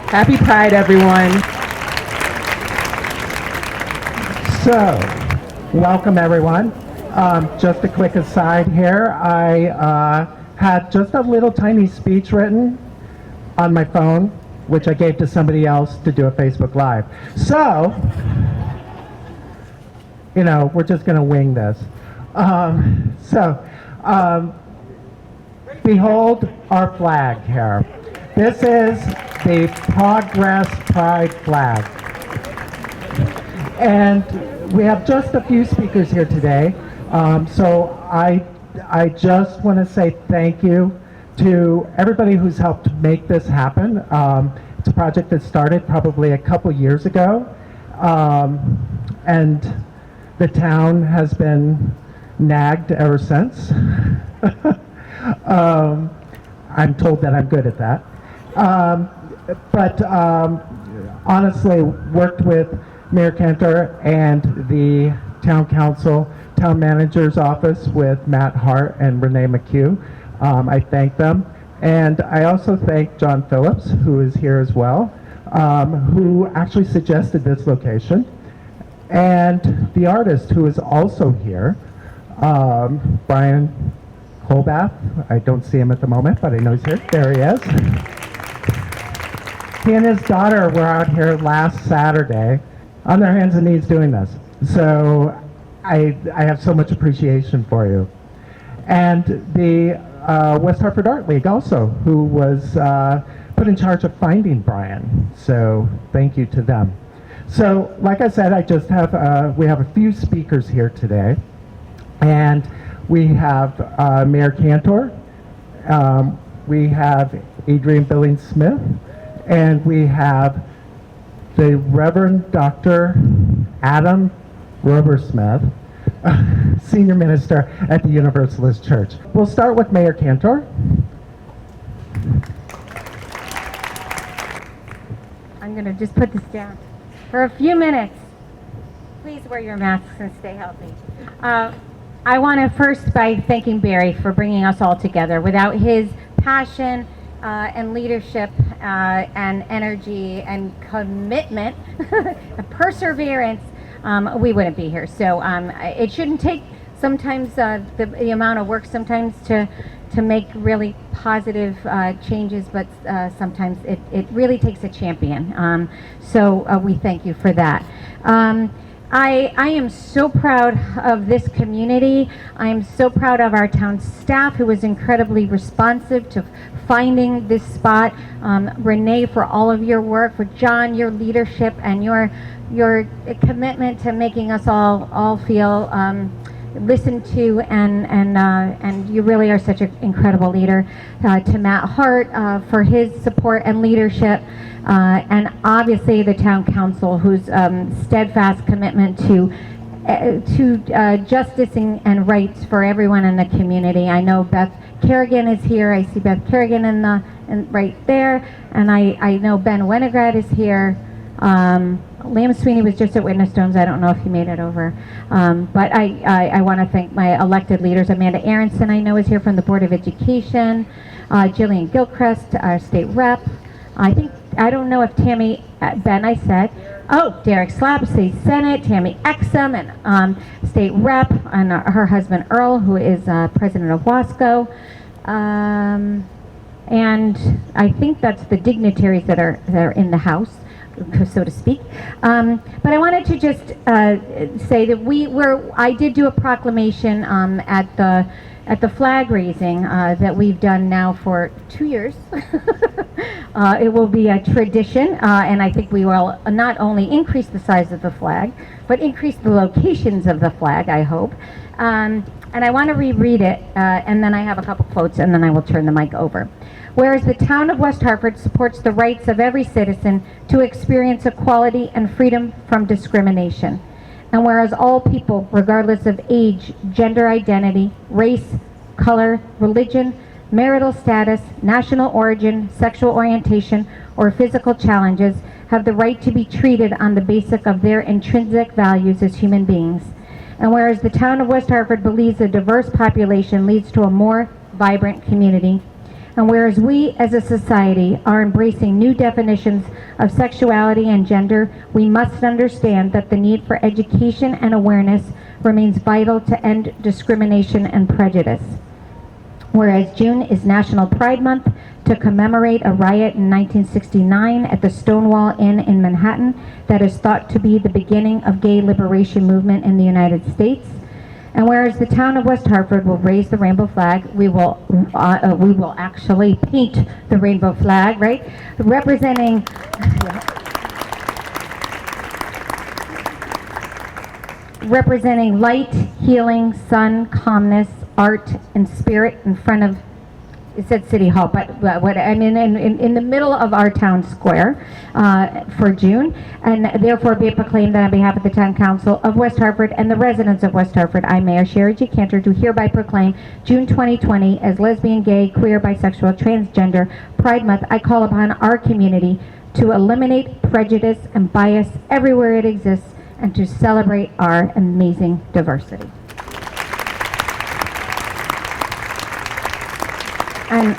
Happy Pride, everyone. So, welcome everyone. Just a quick aside here, I had just a little tiny speech written on my phone, which I gave to somebody else to do a Facebook Live. So, you know, we're just going to wing this. Behold our flag here. This is the Progress Pride flag. And we have just a few speakers here today. So I just want to say thank you to everybody who's helped make this happen. It's a project that started probably a couple years ago. And the town has been nagged ever since. I'm told that I'm good at that. But honestly, worked with Mayor Cantor and the town council, town manager's office with Matt Hart and Renee McCue. I thank them. And I also thank John Phillips, who is here as well, who actually suggested this location. And the artist who is also here, Brian Colbath. I don't see him at the moment, but I know he's here. There he is. He and his daughter were out here last Saturday on their hands and knees doing this. So I have so much appreciation for you. And the West Hartford Art League also, who was put in charge of finding Brian. So thank you to them. So like I said, I just have, we have a few speakers here today. And we have Mayor Cantor, we have Adrienne Billings-Smith, and we have the Reverend Dr. Adam Robersmith, Senior Minister at the Universalist Church. We'll start with Mayor Cantor. I'm going to just put this down for a few minutes. Please wear your masks and stay healthy. I want to first by thanking Barry for bringing us all together. Without his passion and leadership and energy and commitment, perseverance, we wouldn't be here. So it shouldn't take sometimes the amount of work sometimes to make really positive changes, but sometimes it really takes a champion. So we thank you for that. I am so proud of this community. I am so proud of our town staff who was incredibly responsive to finding this spot. Renee, for all of your work, for John, your leadership and your commitment to making us all feel listened to, and you really are such an incredible leader. To Matt Hart for his support and leadership. And obviously the town council, whose steadfast commitment to justice and rights for everyone in the community. I know Beth Kerrigan is here. I see Beth Kerrigan right there, and I know Ben Winograd is here. Liam Sweeney was just at Witness Stones. I don't know if he made it over. But I want to thank my elected leaders. Amanda Aronson, I know, is here from the Board of Education. Jillian Gilchrist, our state rep. I don't know if Tammy, Ben, I said. Oh, Derek Slab, state senate. Tammy Exum, and state rep, and her husband Earl, who is president of WASCO. And I think that's the dignitaries that are in the house, so to speak. But I wanted to just say that I did do a proclamation at the flag raising that we've done now for 2 years. It will be a tradition, and I think we will not only increase the size of the flag, but increase the locations of the flag, I hope. And I want to reread it, and then I have a couple quotes, and then I will turn the mic over. Whereas the town of West Hartford supports the rights of every citizen to experience equality and freedom from discrimination. And whereas all people, regardless of age, gender identity, race, color, religion, marital status, national origin, sexual orientation, or physical challenges, have the right to be treated on the basis of their intrinsic values as human beings. And whereas the town of West Hartford believes a diverse population leads to a more vibrant community, And whereas we as a society are embracing new definitions of sexuality and gender, we must understand that the need for education and awareness remains vital to end discrimination and prejudice. Whereas June is National Pride Month to commemorate a riot in 1969 at the Stonewall Inn in Manhattan that is thought to be the beginning of gay liberation movement in the United States. And whereas the town of West Hartford will raise the rainbow flag, we will actually paint the rainbow flag, right? Representing light, healing, sun, calmness, art, and spirit in front of, it said City Hall, but what I mean in the middle of our town square for June, and therefore be it proclaimed that on behalf of the Town Council of West Hartford and the residents of West Hartford, I, Mayor Sherry G. Cantor, do hereby proclaim June 2020 as Lesbian, Gay, Queer, Bisexual, Transgender Pride Month. I call upon our community to eliminate prejudice and bias everywhere it exists and to celebrate our amazing diversity. And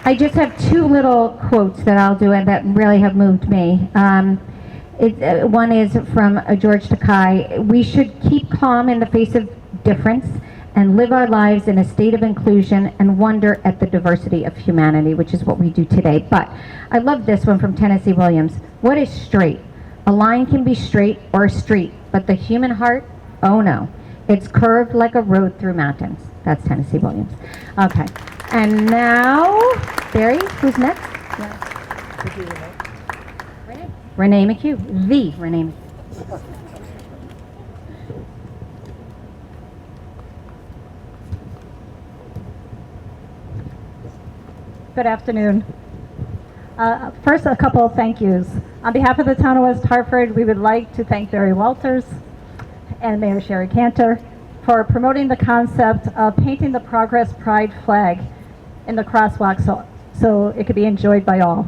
I just have two little quotes that I'll do and that really have moved me. One is from George Takei. We should keep calm in the face of difference and live our lives in a state of inclusion and wonder at the diversity of humanity, which is what we do today. But I love this one from Tennessee Williams. What is straight? A line can be straight or a street, but the human heart, oh no. It's curved like a road through mountains. That's Tennessee Williams. Okay. And now, Barry, who's next? Yeah. Renee McCue. The Renee McCue. Good afternoon. First, a couple of thank yous. On behalf of the town of West Hartford, we would like to thank Barry Walters and Mayor Sherry Cantor for promoting the concept of painting the Progress Pride flag in the crosswalk so it could be enjoyed by all.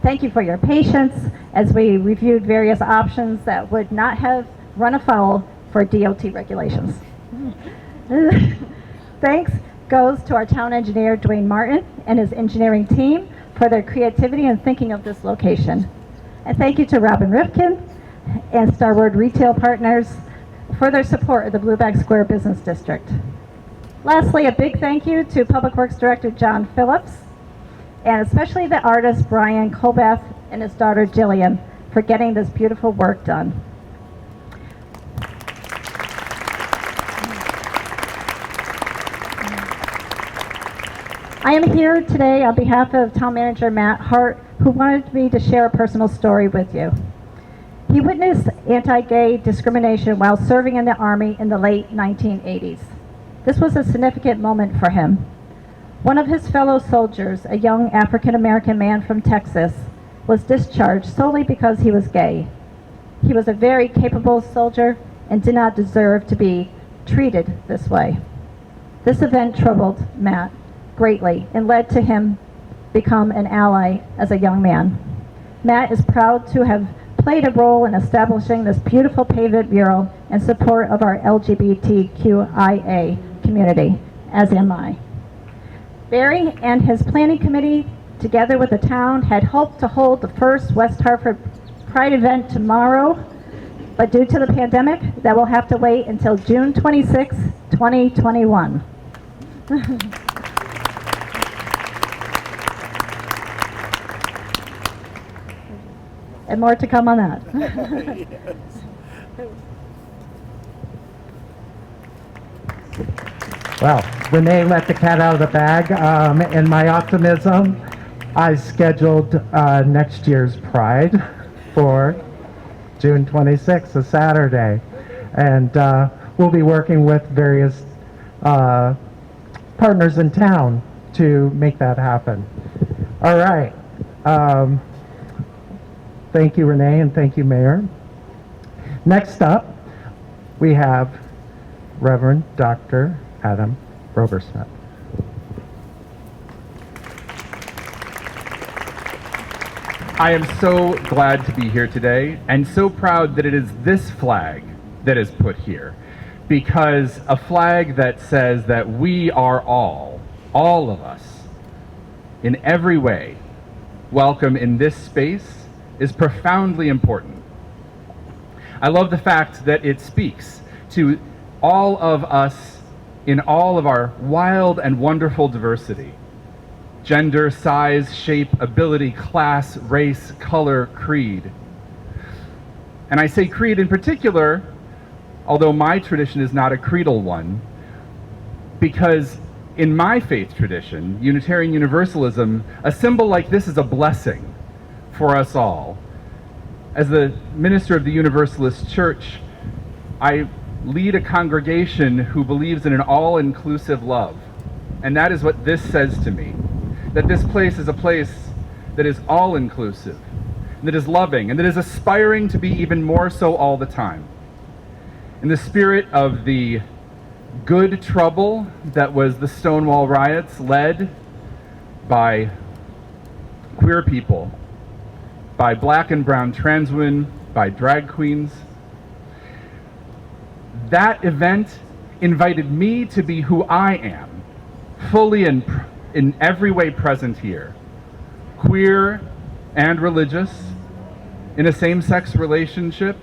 Thank you for your patience as we reviewed various options that would not have run afoul for DOT regulations. Thanks goes to our town engineer, Dwayne Martin, and his engineering team for their creativity in thinking of this location. And thank you to Robin Rifkin and Starwood Retail Partners for their support of the Blueback Square Business District. Lastly, a big thank you to Public Works Director John Phillips, and especially the artist Brian Colbath and his daughter Jillian for getting this beautiful work done. I am here today on behalf of Town Manager Matt Hart, who wanted me to share a personal story with you. He witnessed anti-gay discrimination while serving in the Army in the late 1980s. This was a significant moment for him. One of his fellow soldiers, a young African-American man from Texas, was discharged solely because he was gay. He was a very capable soldier and did not deserve to be treated this way. This event troubled Matt greatly and led to him become an ally as a young man. Matt is proud to have played a role in establishing this beautiful pavement mural in support of our LGBTQIA community, as am I. Barry and his planning committee, together with the town, had hoped to hold the first West Hartford Pride event tomorrow, but due to the pandemic, that will have to wait until June 26, 2021. And more to come on that. Well, Renee let the cat out of the bag. In my optimism, I scheduled next year's Pride for June 26th, a Saturday. And we'll be working with various partners in town to make that happen. All right. Thank you, Renee, and thank you, Mayor. Next up, we have Reverend Dr. Adam Robersmith. I am so glad to be here today and so proud that it is this flag that is put here, because a flag that says that we are all all of us, in every way, welcome in this space is profoundly important. I love the fact that it speaks to all of us in all of our wild and wonderful diversity. Gender, size, shape, ability, class, race, color, creed. And I say creed in particular, although my tradition is not a creedal one, because in my faith tradition, Unitarian Universalism, a symbol like this is a blessing for us all. As the minister of the Universalist Church, I lead a congregation who believes in an all-inclusive love. And that is what this says to me, that this place is a place that is all-inclusive, that is loving, and that is aspiring to be even more so all the time. In the spirit of the good trouble that was the Stonewall riots, led by queer people, by black and brown trans women, by drag queens, that event invited me to be who I am, fully in every way present here, queer and religious, in a same-sex relationship.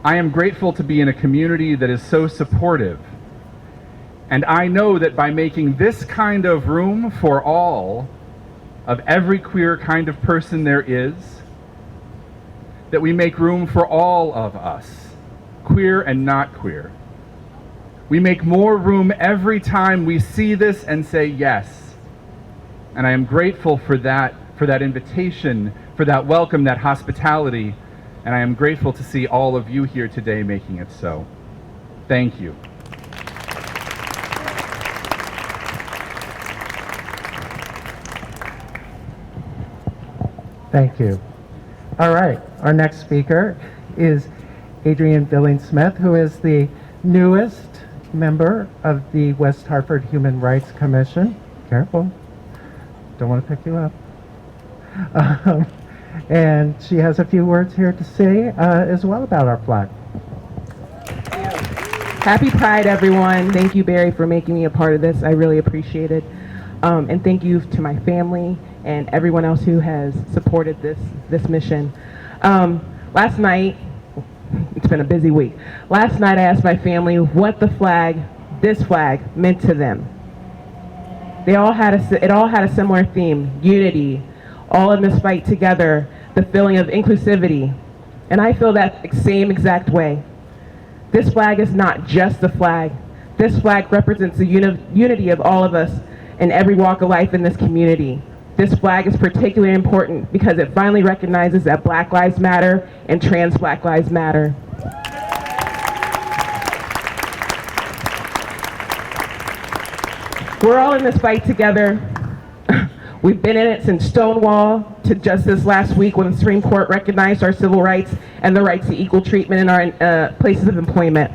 I am grateful to be in a community that is so supportive. And I know that by making this kind of room for all of every queer kind of person there is, that we make room for all of us, queer and not queer. We make more room every time we see this and say yes. And I am grateful for that invitation, for that welcome, that hospitality, and I am grateful to see all of you here today making it so. Thank you. Thank you. All right, our next speaker is Adrienne Billings-Smith, who is the newest member of the West Hartford Human Rights Commission. Careful, don't want to pick you up. And she has a few words here to say as well about our flag. Happy Pride, everyone. Thank you, Barry, for making me a part of this. I really appreciate it. And thank you to my family and everyone else who has supported this mission. Last night, it's been a busy week. Last night I asked my family what this flag meant to them. It all had a similar theme: unity, all in this fight together, the feeling of inclusivity. And I feel that same exact way. This flag is not just a flag. This flag represents the unity of all of us in every walk of life in this community. This flag is particularly important because it finally recognizes that Black Lives Matter and trans Black Lives Matter. We're all in this fight together. We've been in it since Stonewall to just this last week when the Supreme Court recognized our civil rights and the rights to equal treatment in our places of employment.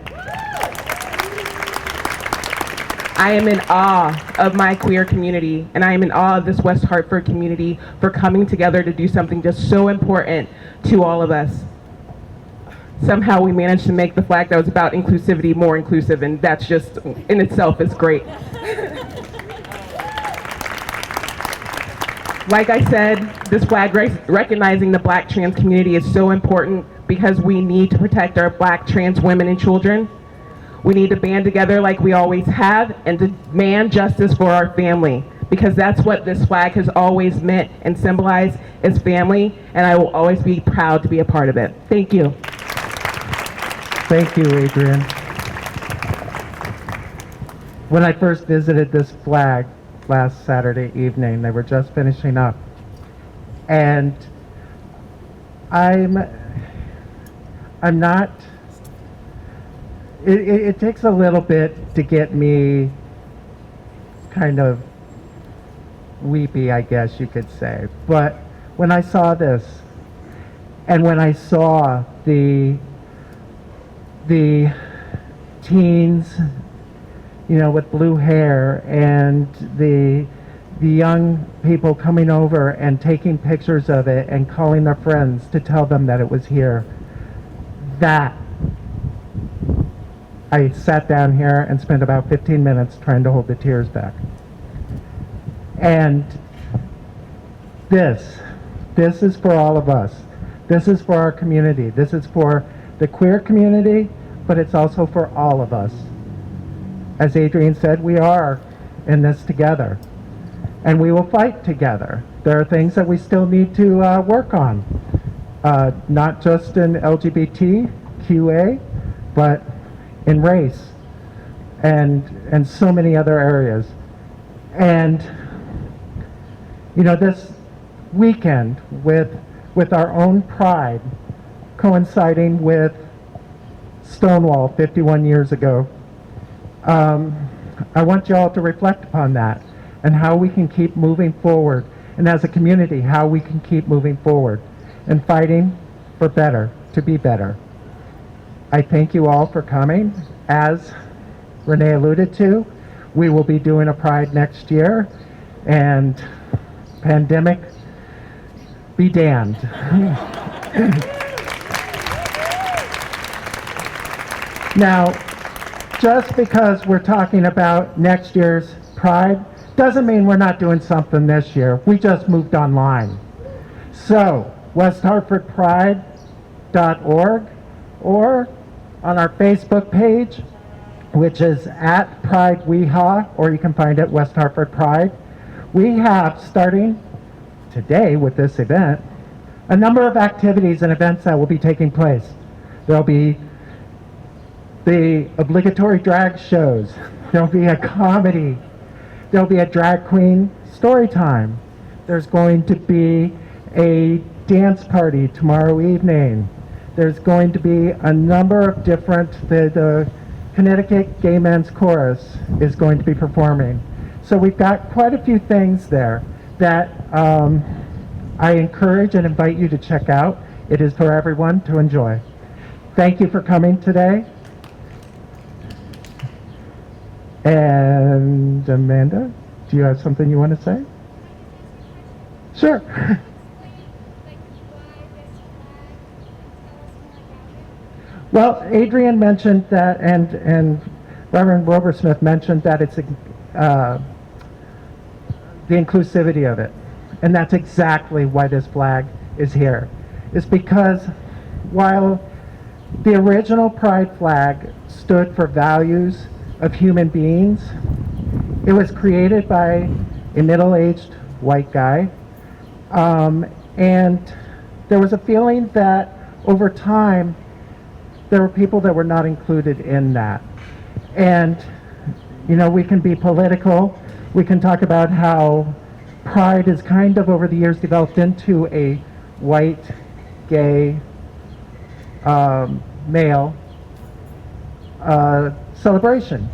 I am in awe of my queer community, and I am in awe of this West Hartford community for coming together to do something just so important to all of us. Somehow we managed to make the flag that was about inclusivity more inclusive, and that's just in itself is great. Like I said, this flag recognizing the Black trans community is so important because we need to protect our Black trans women and children. We need to band together like we always have and demand justice for our family, because that's what this flag has always meant and symbolized, is family, and I will always be proud to be a part of it. Thank you. Thank you, Adrienne. When I first visited this flag last Saturday evening, they were just finishing up, and I'm not, it takes a little bit to get me kind of weepy, I guess you could say. But when I saw this, and when I saw the teens, you know, with blue hair, and the young people coming over and taking pictures of it and calling their friends to tell them that it was here, that I sat down here and spent about 15 minutes trying to hold the tears back. And this is for all of us. This is for our community. This is for the queer community, but it's also for all of us. As Adrienne said, we are in this together, and we will fight together. There are things that we still need to work on, not just in LGBTQA, but in race and so many other areas. And you know, this weekend with our own pride coinciding with Stonewall 51 years ago, I want you all to reflect upon that and how we can keep moving forward, and as a community, how we can keep moving forward and fighting for better, to be better. I thank you all for coming. As Renee alluded to, we will be doing a Pride next year, and pandemic be damned. Now, just because we're talking about next year's Pride doesn't mean we're not doing something this year. We just moved online. So, westhartfordpride.org or on our Facebook page, which is at Pride Weehaw, or you can find it West Hartford Pride. We have, starting today with this event, a number of activities and events that will be taking place. There'll be the obligatory drag shows. There'll be a comedy. There'll be a drag queen story time. There's going to be a dance party tomorrow evening. There's going to be a number of different, the Connecticut Gay Men's Chorus is going to be performing. So we've got quite a few things there that I encourage and invite you to check out. It is for everyone to enjoy. Thank you for coming today. And Amanda, do you have something you want to say? Sure. Well, Adrienne mentioned that, and Reverend Wilbur-Smith mentioned that it's the inclusivity of it. And that's exactly why this flag is here. It's because while the original Pride flag stood for values of human beings, it was created by a middle-aged white guy. And there was a feeling that over time, there were people that were not included in that. And, you know, we can be political. We can talk about how Pride has kind of over the years developed into a white, gay, male celebration.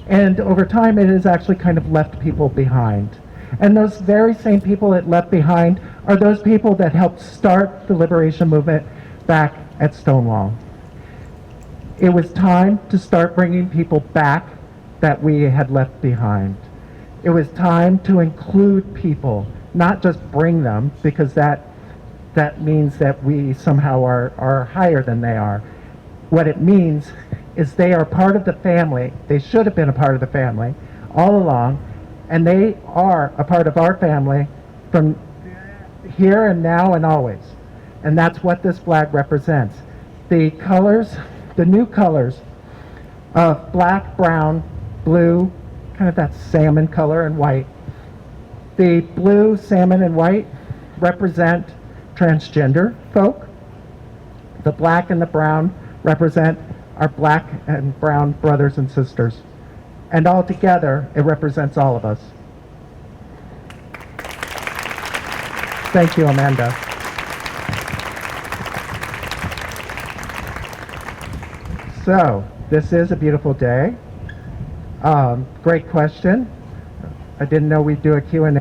And over time, it has actually kind of left people behind. And those very same people it left behind are those people that helped start the liberation movement back at Stonewall. It was time to start bringing people back that we had left behind. It was time to include people, not just bring them, because that means that we somehow are higher than they are. What it means is they are part of the family. They should have been a part of the family all along, and they are a part of our family from here and now and always. And that's what this flag represents. The colors, the new colors of black, brown, blue, kind of that salmon color, and white. The blue, salmon, and white represent transgender folk. The black and the brown represent our black and brown brothers and sisters. And all together, it represents all of us. Thank you, Amanda. So, this is a beautiful day. Great question. I didn't know we'd do a Q&A.